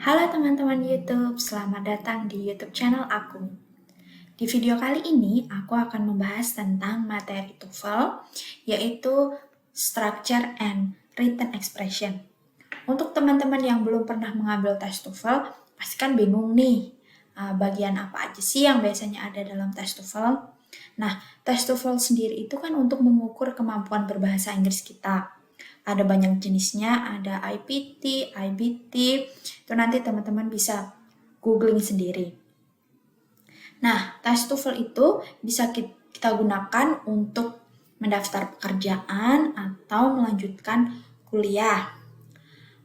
Halo teman-teman YouTube, selamat datang di YouTube channel aku. Di video kali ini, aku akan membahas tentang materi TOEFL, yaitu Structure and Written Expression. Untuk teman-teman yang belum pernah mengambil tes TOEFL, pasti kan bingung nih, bagian apa aja sih yang biasanya ada dalam tes TOEFL. Nah, tes TOEFL sendiri itu kan untuk mengukur kemampuan berbahasa Inggris kita. Ada banyak jenisnya, ada IPT, IBT, itu nanti teman-teman bisa googling sendiri. Nah, tes TOEFL itu bisa kita gunakan untuk mendaftar pekerjaan atau melanjutkan kuliah.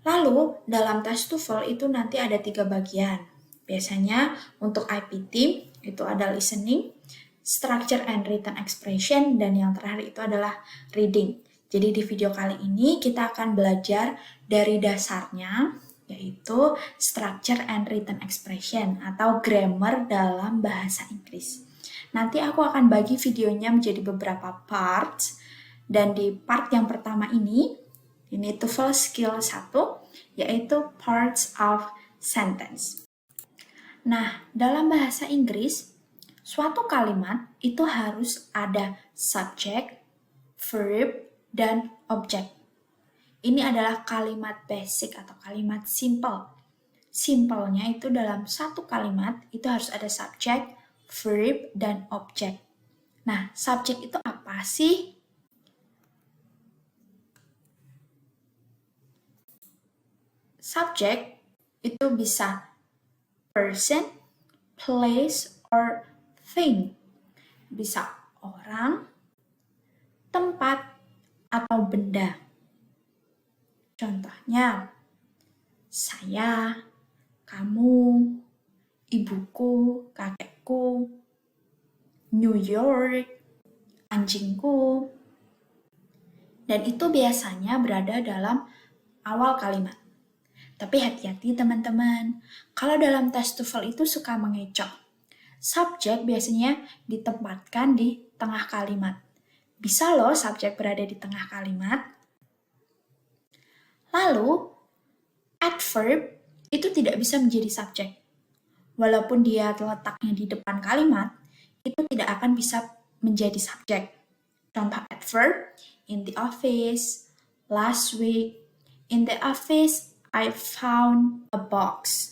Lalu, dalam tes TOEFL itu nanti ada 3 bagian. Biasanya untuk IPT itu ada listening, structure and written expression, dan yang terakhir itu adalah reading. Jadi di video kali ini kita akan belajar dari dasarnya, yaitu structure and written expression atau grammar dalam bahasa Inggris. Nanti aku akan bagi videonya menjadi beberapa parts, dan di part yang pertama ini TOEFL skill 1, yaitu parts of sentence. Nah, dalam bahasa Inggris, suatu kalimat itu harus ada subject, verb, dan objek. Ini adalah kalimat basic atau kalimat simple. Simpelnya itu dalam satu kalimat itu harus ada subjek, verb, dan objek. Nah, subjek itu apa sih? Subjek itu bisa person, place, or thing. Bisa orang, tempat, atau benda. Contohnya, saya, kamu, ibuku, kakekku, New York, anjingku. Dan itu biasanya berada dalam awal kalimat. Tapi hati-hati teman-teman, kalau dalam tes TOEFL itu suka mengecoh. Subjek biasanya ditempatkan di tengah kalimat. Bisa loh subjek berada di tengah kalimat. Lalu, adverb itu tidak bisa menjadi subjek. Walaupun dia letaknya di depan kalimat, itu tidak akan bisa menjadi subjek. Contoh adverb, in the office, last week. In the office, I found a box.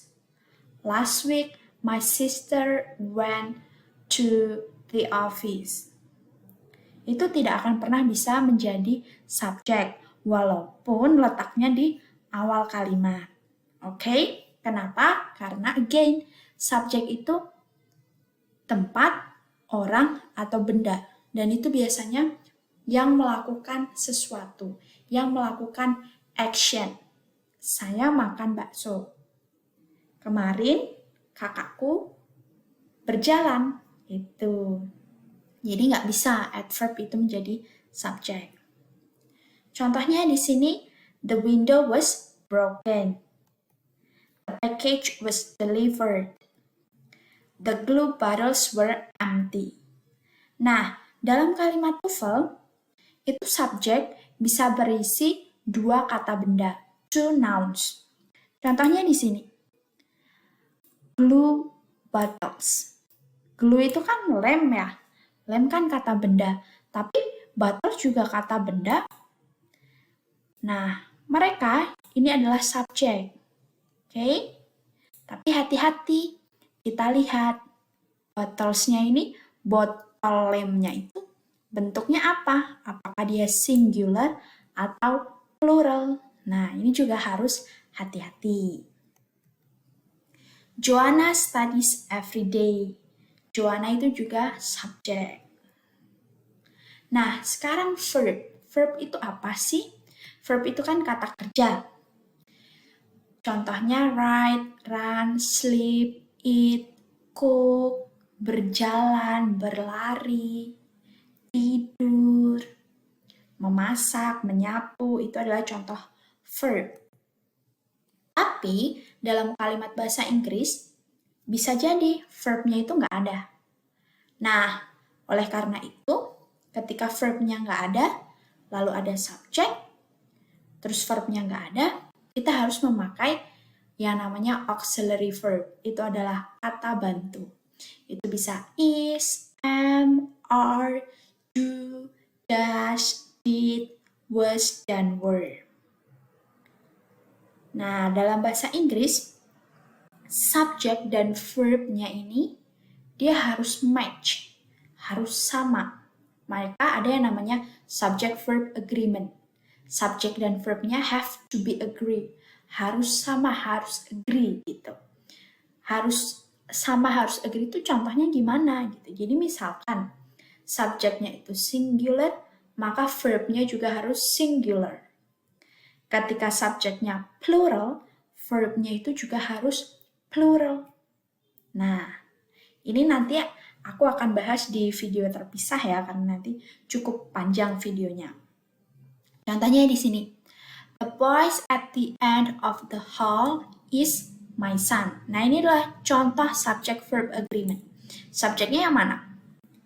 Last week, my sister went to the office. Itu tidak akan pernah bisa menjadi subjek, walaupun letaknya di awal kalimat. Oke? Kenapa? Karena again, subjek itu tempat, orang, atau benda. Dan itu biasanya yang melakukan sesuatu, yang melakukan action. Saya makan bakso. Kemarin kakakku berjalan. Itu. Jadi nggak bisa adverb itu menjadi subjek. Contohnya di sini, the window was broken. The package was delivered. The glue bottles were empty. Nah, dalam kalimat TOEFL, itu subjek bisa berisi 2 kata benda, 2 nouns. Contohnya di sini, glue bottles. Glue itu kan lem ya. Lem kan kata benda, tapi bottles juga kata benda. Nah, mereka ini adalah subjek. Oke? Tapi hati-hati, kita lihat bottlesnya ini, botol lemnya itu bentuknya apa? Apakah dia singular atau plural? Nah, ini juga harus hati-hati. Joanna studies every day. Joanna itu juga subjek. Nah, sekarang verb. Verb itu apa sih? Verb itu kan kata kerja. Contohnya write, run, sleep, eat, cook, berjalan, berlari, tidur, memasak, menyapu, itu adalah contoh verb. Tapi dalam kalimat bahasa Inggris, bisa jadi verbnya itu nggak ada. Nah, oleh karena itu, ketika verbnya nggak ada, lalu ada subjek, terus verbnya nggak ada, kita harus memakai yang namanya auxiliary verb. Itu adalah kata bantu. Itu bisa is, am, are, do, does, did, was, dan were. Nah, dalam bahasa Inggris, subjek dan verb-nya ini dia harus match, harus sama. Maka ada yang namanya subject-verb agreement. Subjek dan verb-nya have to be agree. Harus sama, harus agree gitu. Harus sama, harus agree itu contohnya gimana gitu. Jadi misalkan subjeknya itu singular, maka verb-nya juga harus singular. Ketika subjeknya plural, verb-nya itu juga harus plural. Nah, ini nanti aku akan bahas di video terpisah ya, karena nanti cukup panjang videonya. Contohnya di sini. The boys at the end of the hall is my son. Nah, ini adalah contoh subject verb agreement. Subjeknya yang mana?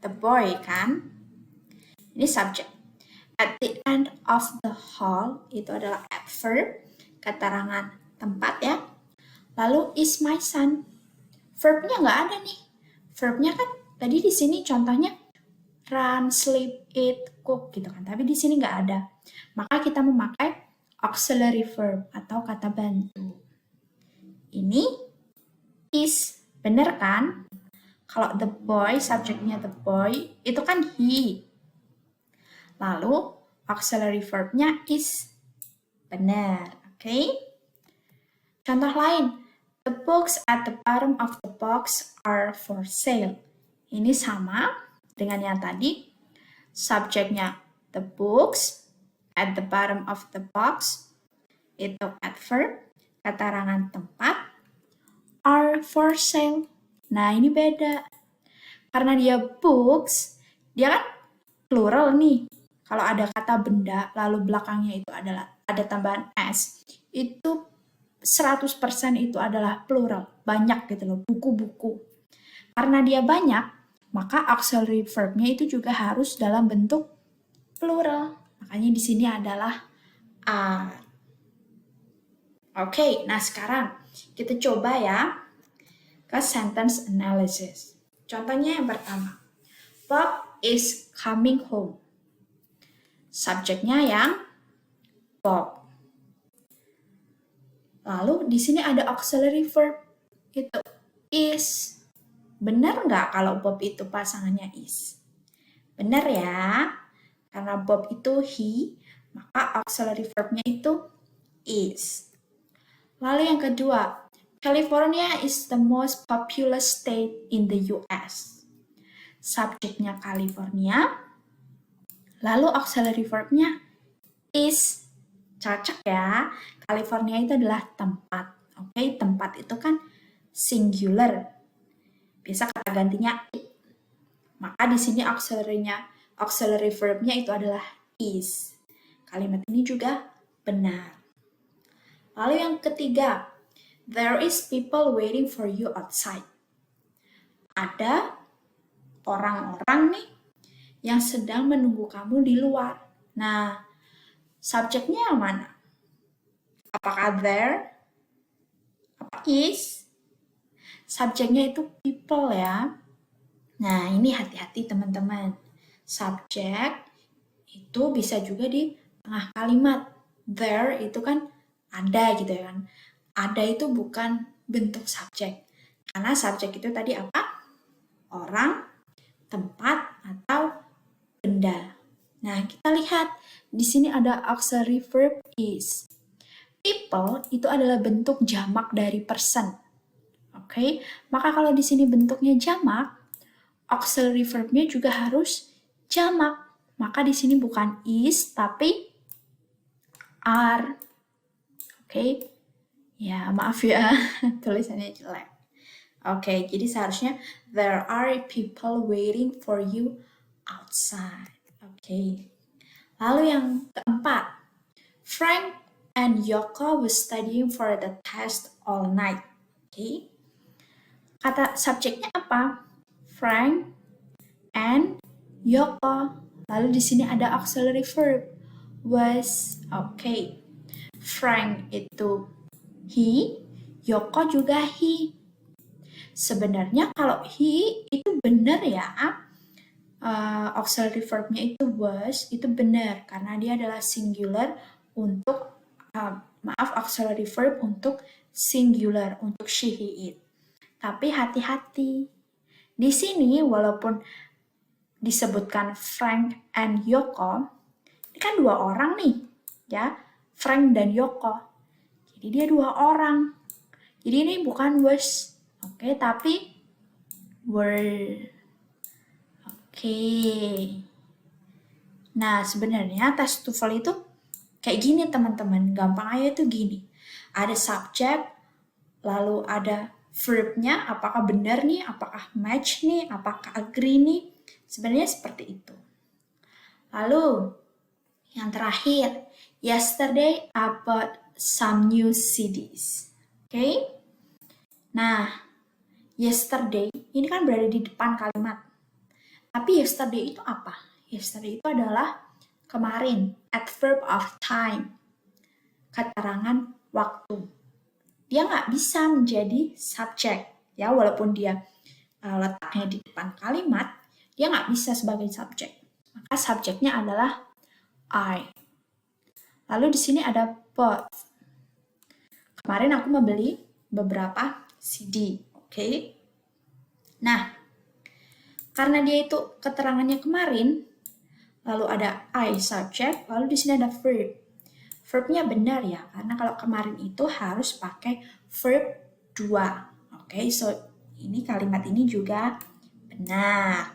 The boy kan? Ini subjek. At the end of the hall itu adalah adverb, keterangan tempat ya. Lalu is my son. Verbnya nggak ada nih. Verbnya kan tadi di sini contohnya run, sleep, eat, cook gitu kan. Tapi di sini nggak ada. Maka kita memakai auxiliary verb atau kata bantu. Ini is, bener kan? Kalau the boy, subjeknya the boy, itu kan he. Lalu auxiliary verb-nya is, benar, oke? Contoh lain, the books at the bottom of the box are for sale. Ini sama dengan yang tadi, subjeknya the books at the bottom of the box, itu adverb, keterangan tempat, are for sale. Nah, ini beda. Karena dia books, dia kan plural nih. Kalau ada kata benda, lalu belakangnya itu adalah ada tambahan s, itu 100% itu adalah plural. Banyak gitu loh, buku-buku. Karena dia banyak, maka auxiliary verb-nya itu juga harus dalam bentuk plural. Makanya di sini adalah are. Oke, nah sekarang kita coba ya ke sentence analysis. Contohnya yang pertama, Bob is coming home. Subjeknya yang Bob. Lalu di sini ada auxiliary verb, itu is. Benar nggak kalau Bob itu pasangannya is? Benar ya, karena Bob itu he, maka auxiliary verb-nya itu is. Lalu yang kedua, California is the most populous state in the US. Subjeknya California, lalu auxiliary verb-nya is. Cocok ya, California itu adalah tempat. Oke, tempat itu kan singular. Biasa kata gantinya it. Maka di sini auxiliary verb-nya itu adalah is. Kalimat ini juga benar. Lalu yang ketiga, there is people waiting for you outside. Ada orang-orang nih yang sedang menunggu kamu di luar. Nah, subjeknya yang mana? Apakah there? Apa is? Subjeknya itu people ya. Nah, ini hati-hati teman-teman. Subjek itu bisa juga di tengah kalimat. There itu kan ada gitu ya kan. Ada itu bukan bentuk subjek. Karena subjek itu tadi apa? Orang, tempat, atau benda. Nah, kita lihat di sini ada auxiliary verb is. People itu adalah bentuk jamak dari person. Oke, maka kalau di sini bentuknya jamak, auxiliary verb-nya juga harus jamak. Maka di sini bukan is tapi are. Oke. Ya, maaf ya, tulisannya jelek. Oke, jadi seharusnya there are people waiting for you outside. Oke. Lalu yang keempat, Frank and Yoko were studying for the test all night. Oke. Kata subjeknya apa? Frank and Yoko. Lalu di sini ada auxiliary verb was. Oke. Frank itu he, Yoko juga he. Sebenarnya kalau he itu benar ya, auxiliary verbnya itu was, itu benar karena dia adalah singular untuk auxiliary verb untuk singular untuk she, he, it. Tapi hati-hati. Di sini walaupun disebutkan Frank and Yoko, ini kan dua orang nih, ya, Frank dan Yoko. Jadi dia dua orang. Jadi ini bukan was, oke, tapi were. Oke. Nah, sebenarnya tes TOEFL itu kayak gini teman-teman, gampang aja itu gini. Ada subject, lalu ada verbnya, apakah benar nih, apakah match nih, apakah agree nih. Sebenarnya seperti itu. Lalu, yang terakhir, yesterday I bought some new CDs. Oke? Nah, yesterday ini kan berada di depan kalimat. Tapi yesterday itu apa? Yesterday itu adalah kemarin, adverb of time, keterangan waktu. Dia nggak bisa menjadi subjek, ya, walaupun dia letaknya di depan kalimat, dia nggak bisa sebagai subjek. Maka subjeknya adalah I. Lalu di sini ada bought. Kemarin aku membeli beberapa CD, oke? Nah, karena dia itu keterangannya kemarin, lalu ada I subject, lalu di sini ada verb. Verbnya benar ya, karena kalau kemarin itu harus pakai verb 2. Oke, so ini kalimat ini juga benar.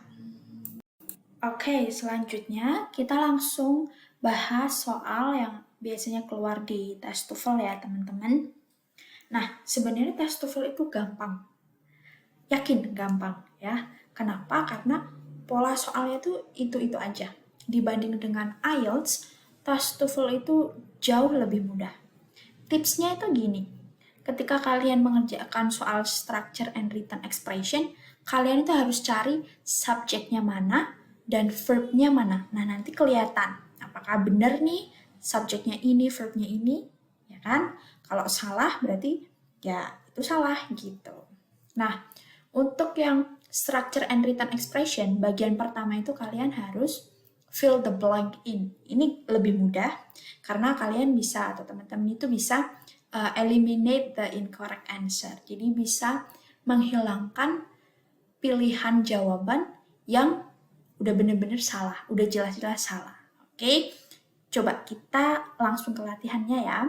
Oke, selanjutnya kita langsung bahas soal yang biasanya keluar di tes TOEFL ya teman-teman. Nah, sebenarnya tes TOEFL itu gampang. Yakin gampang ya. Kenapa? Karena pola soalnya itu itu aja. Dibanding dengan IELTS, tes TOEFL itu jauh lebih mudah. Tipsnya itu gini, ketika kalian mengerjakan soal structure and written expression, kalian itu harus cari subjeknya mana dan verbnya mana. Nah, nanti kelihatan apakah benar nih subjeknya ini, verbnya ini, ya kan? Kalau salah berarti ya itu salah gitu. Nah, untuk yang structure and written expression, bagian pertama itu kalian harus fill the blank in. Ini lebih mudah karena kalian bisa atau teman-teman itu bisa eliminate the incorrect answer. Jadi bisa menghilangkan pilihan jawaban yang udah benar-benar salah, udah jelas-jelas salah. Oke, coba kita langsung ke latihannya ya.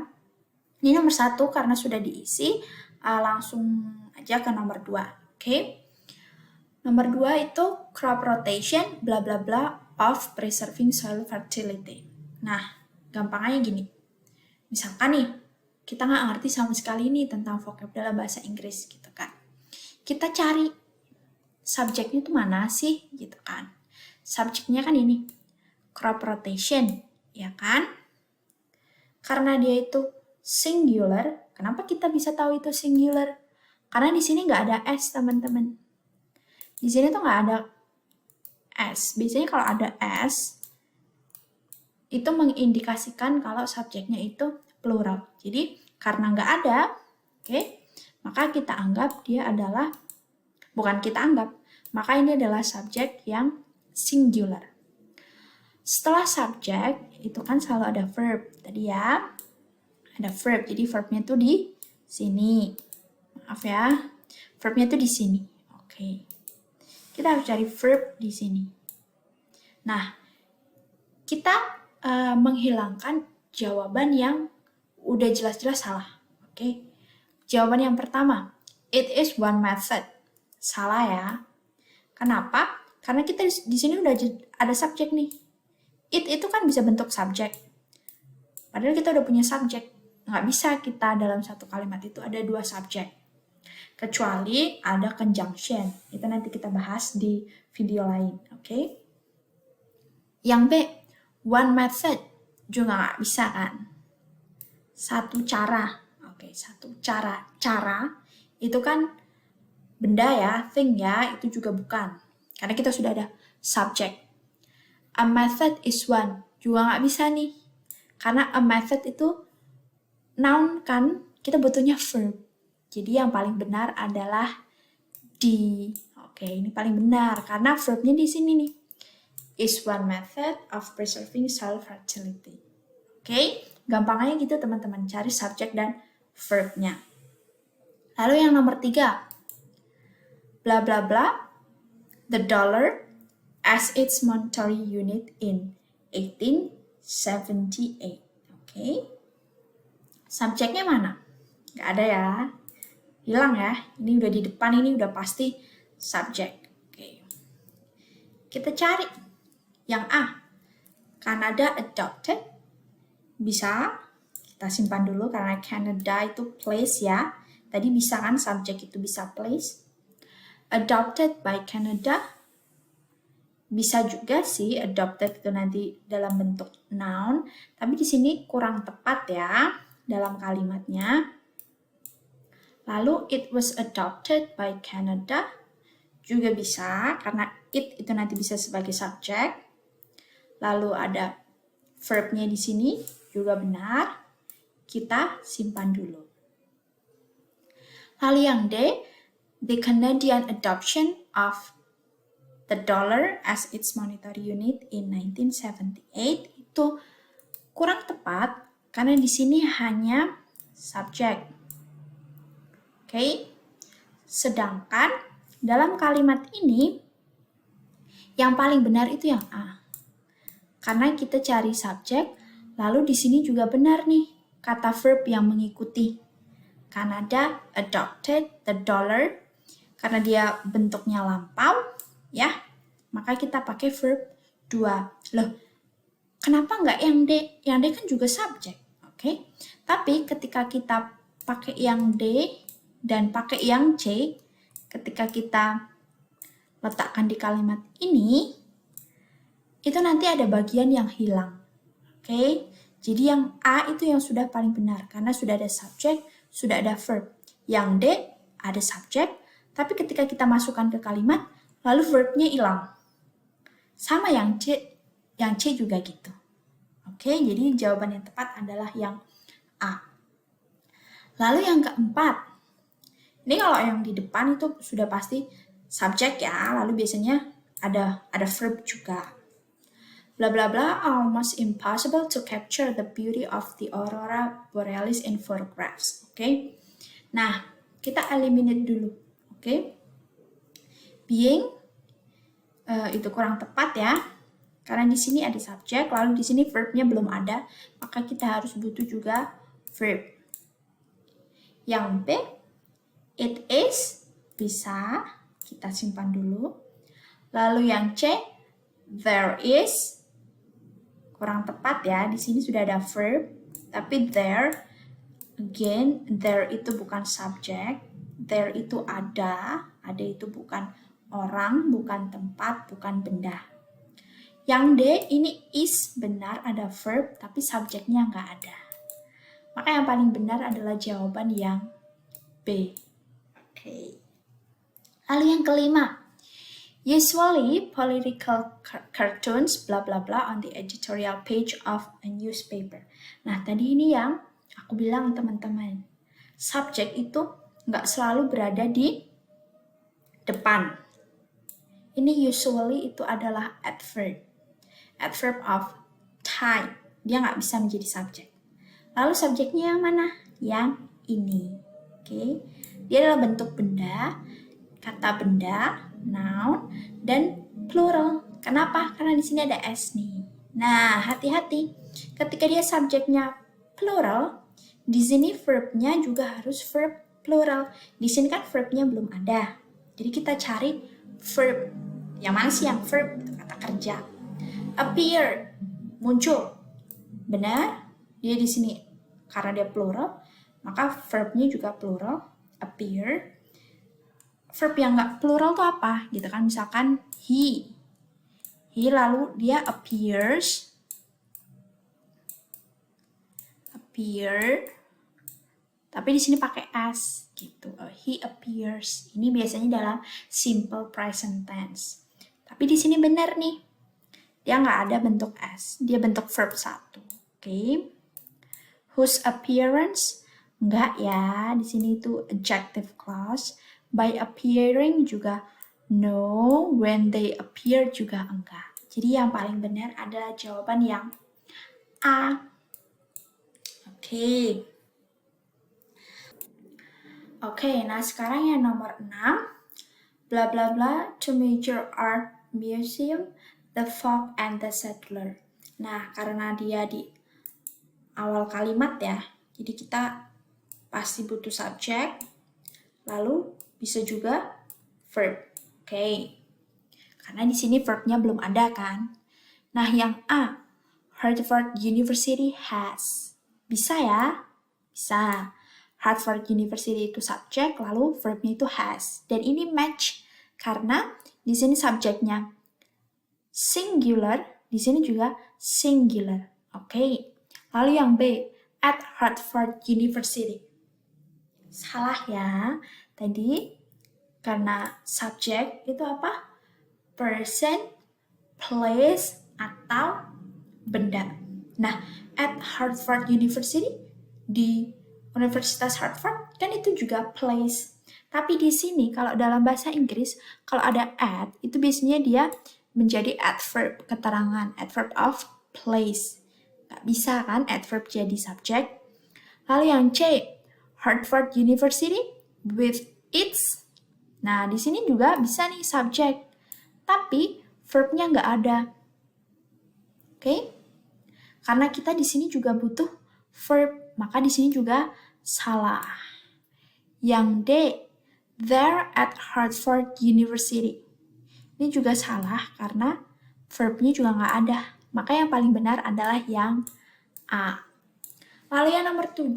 Ini nomor 1 karena sudah diisi, langsung aja ke nomor 2. Oke. Nomor 2 itu crop rotation bla bla bla of preserving soil fertility. Nah, gampangnya gini. Misalkan nih, kita nggak ngerti sama sekali nih tentang vocab dalam bahasa Inggris gitu kan. Kita cari subjeknya itu mana sih gitu kan. Subjeknya kan ini, crop rotation, ya kan? Karena dia itu singular, kenapa kita bisa tahu itu singular? Karena di sini nggak ada S, teman-teman. Di sini tuh nggak ada S. Biasanya kalau ada S, itu mengindikasikan kalau subjeknya itu plural. Jadi, karena nggak ada, maka kita anggap dia adalah, bukan kita anggap, maka ini adalah subjek yang singular. Setelah subjek, itu kan selalu ada verb. Tadi ya, ada verb. Jadi, verbnya tuh di sini. Maaf ya, verbnya tuh di sini. Oke. Kita harus cari verb di sini. Nah, kita menghilangkan jawaban yang udah jelas-jelas salah. Oke. Jawaban yang pertama, it is one method. Salah ya. Kenapa? Karena kita di sini udah ada subjek nih. It itu kan bisa bentuk subjek. Padahal kita udah punya subjek. Nggak bisa kita dalam satu kalimat itu ada dua subjek. Kecuali ada conjunction. Itu nanti kita bahas di video lain. Oke. Yang B, one method juga nggak bisa kan? Satu cara. Oke, satu cara. Cara itu kan benda ya, thing ya, itu juga bukan. Karena kita sudah ada subject. A method is one. Juga nggak bisa nih. Karena a method itu noun kan, kita butuhnya verb. Jadi yang paling benar adalah D. Oke, ini paling benar karena verbnya di sini nih. Is one method of preserving cell fertility. Oke, gampangnya gitu teman-teman, cari subjek dan verbnya. Lalu yang nomor 3, bla bla bla, the dollar as its monetary unit in 1878. Oke, subjeknya mana? Nggak ada ya, hilang ya. Ini udah di depan, ini udah pasti subjek. Oke, kita cari yang A, Canada adopted. Bisa kita simpan dulu karena Canada itu place ya. Tadi bisa kan subjek itu bisa place. Adopted by Canada. Bisa juga sih adopted itu nanti dalam bentuk noun, tapi di sini kurang tepat ya dalam kalimatnya. Lalu it was adopted by Canada juga bisa karena it itu nanti bisa sebagai subjek. Lalu ada verbnya di sini juga benar. Kita simpan dulu. Lalu yang D, the Canadian adoption of the dollar as its monetary unit in 1978 itu kurang tepat karena di sini hanya subjek. Oke. Sedangkan dalam kalimat ini yang paling benar itu yang A. Karena kita cari subjek, lalu di sini juga benar nih kata verb yang mengikuti. Canada adopted the dollar karena dia bentuknya lampau, ya. Maka kita pakai verb 2. Loh, kenapa nggak yang D? Yang D kan juga subjek, oke? Tapi ketika kita pakai yang D dan pakai yang C, ketika kita letakkan di kalimat ini, itu nanti ada bagian yang hilang. Oke, jadi yang A itu yang sudah paling benar karena sudah ada subjek, sudah ada verb. Yang D ada subjek, tapi ketika kita masukkan ke kalimat, lalu verbnya hilang. Sama yang C juga gitu. Oke, jadi jawaban yang tepat adalah yang A. Lalu yang keempat, ini kalau yang di depan itu sudah pasti subjek ya, lalu biasanya ada verb juga. Bla bla bla, almost impossible to capture the beauty of the aurora borealis in photographs. Oke. Nah, kita eliminate dulu. Oke. Being itu kurang tepat ya. Karena di sini ada subjek, lalu di sini verbnya belum ada, maka kita harus butuh juga verb. Yang B, it is, bisa kita simpan dulu. Lalu yang C, there is, kurang tepat ya, di sini sudah ada verb, tapi there, again, there itu bukan subjek, there itu ada itu bukan orang, bukan tempat, bukan benda. Yang D, ini is benar, ada verb, tapi subjeknya nggak ada. Maka yang paling benar adalah jawaban yang B. Oke. Lalu yang kelima, usually political cartoons bla bla bla on the editorial page of a newspaper. Nah, tadi ini yang aku bilang teman-teman. Subjek itu nggak selalu berada di depan. Ini usually itu adalah adverb. Adverb of time. Dia nggak bisa menjadi subjek. Lalu subjeknya yang mana? Yang ini. Oke. Dia adalah bentuk benda, kata benda, noun, dan plural. Kenapa? Karena di sini ada S nih. Nah, hati-hati. Ketika dia subjeknya plural, di sini verbnya juga harus verb plural. Di sini kan verbnya belum ada. Jadi kita cari verb. Yang mana sih yang verb? Kata kerja. Appear, muncul. Benar? Dia di sini karena dia plural, maka verbnya juga plural. Appear. Verb yang nggak plural tuh apa? Gitu kan, misalkan he lalu dia appears, tapi di sini pakai s gitu. He appears. Ini biasanya dalam simple present tense. Tapi di sini benar nih, dia nggak ada bentuk s, dia bentuk verb 1. Oke. Whose appearance Enggak ya, di sini itu adjective clause. By appearing juga no, when they appear juga enggak. Jadi yang paling benar adalah jawaban yang A. Oke. Oke, nah sekarang yang nomor 6. Blah blah blah to major art museum, the folk and the settler. Nah, karena dia di awal kalimat ya, jadi kita pasti butuh subjek, lalu bisa juga verb. Oke. Karena di sini verbnya belum ada kan. Nah, yang A, Harvard University has. Bisa ya? Bisa. Harvard University itu subjek, lalu verbnya itu has. Dan ini match karena di sini subjeknya singular, di sini juga singular. Oke. Lalu yang B, at Harvard University. Salah ya. Tadi karena subjek itu apa? Person, place, atau benda. Nah, at Harvard University, di Universitas Harvard, kan itu juga place. Tapi di sini, kalau dalam bahasa Inggris, kalau ada at, itu biasanya dia menjadi adverb, keterangan, adverb of place. Nggak bisa kan adverb jadi subjek. Lalu yang C, Harvard University with its. Nah, di sini juga bisa nih subjek. Tapi verbnya nggak ada. Oke? Karena kita di sini juga butuh verb, maka di sini juga salah. Yang D, they're at Harvard University. Ini juga salah karena verbnya juga nggak ada. Maka yang paling benar adalah yang A. Lalu yang nomor 7,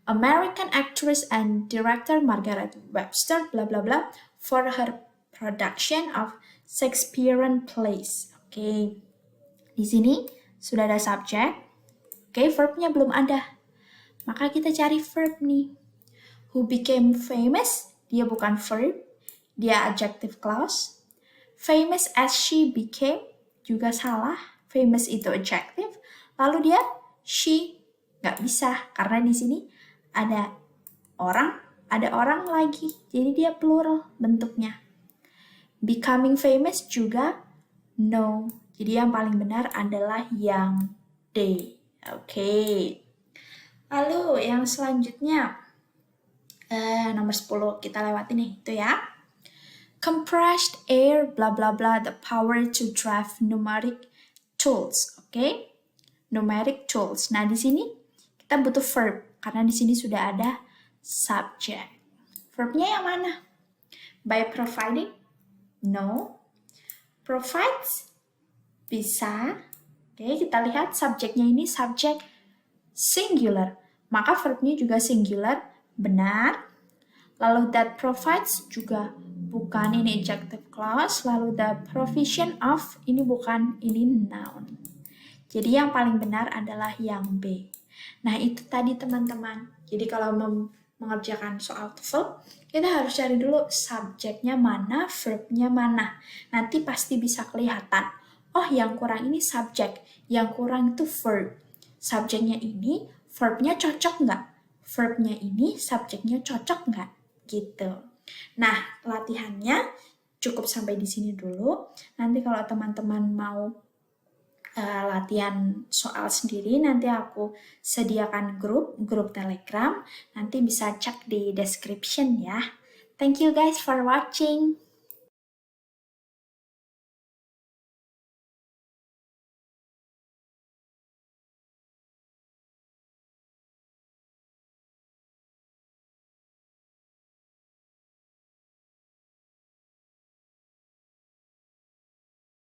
American actress and director Margaret Webster, bla bla bla, for her production of Shakespearean plays. Oke. Di sini sudah ada subjek. Oke, verbnya belum ada. Maka kita cari verb nih. Who became famous, dia bukan verb, dia adjective clause. Famous as she became, juga salah. Famous itu adjective. Lalu dia she, nggak bisa karena di sini ada orang lagi. Jadi dia plural bentuknya. Becoming famous juga no. Jadi yang paling benar adalah yang D. Oke. Lalu yang selanjutnya nomor 10 kita lewati nih itu ya. Compressed air bla bla bla, the power to drive numeric tools. Oke. Numeric tools. Nah, di sini kita butuh verb karena di sini sudah ada subject. Verbnya yang mana? By providing? No. Provides? Bisa. Oke, kita lihat subjeknya ini subjek singular. Maka verbnya juga singular. Benar. Lalu that provides juga bukan, ini adjective clause. Lalu the provision of, ini bukan, ini noun. Jadi yang paling benar adalah yang B. Nah, itu tadi teman-teman. Jadi kalau mengerjakan soal TOEFL, kita harus cari dulu subjeknya mana, verbnya mana. Nanti pasti bisa kelihatan. Oh, yang kurang ini subjek, yang kurang itu verb. Subjeknya ini, verbnya cocok nggak? Verbnya ini, subjeknya cocok nggak? Gitu. Nah, latihannya cukup sampai di sini dulu. Nanti kalau teman-teman mau latihan soal sendiri, nanti aku sediakan grup Telegram, nanti bisa cek di description ya. Thank you guys for watching.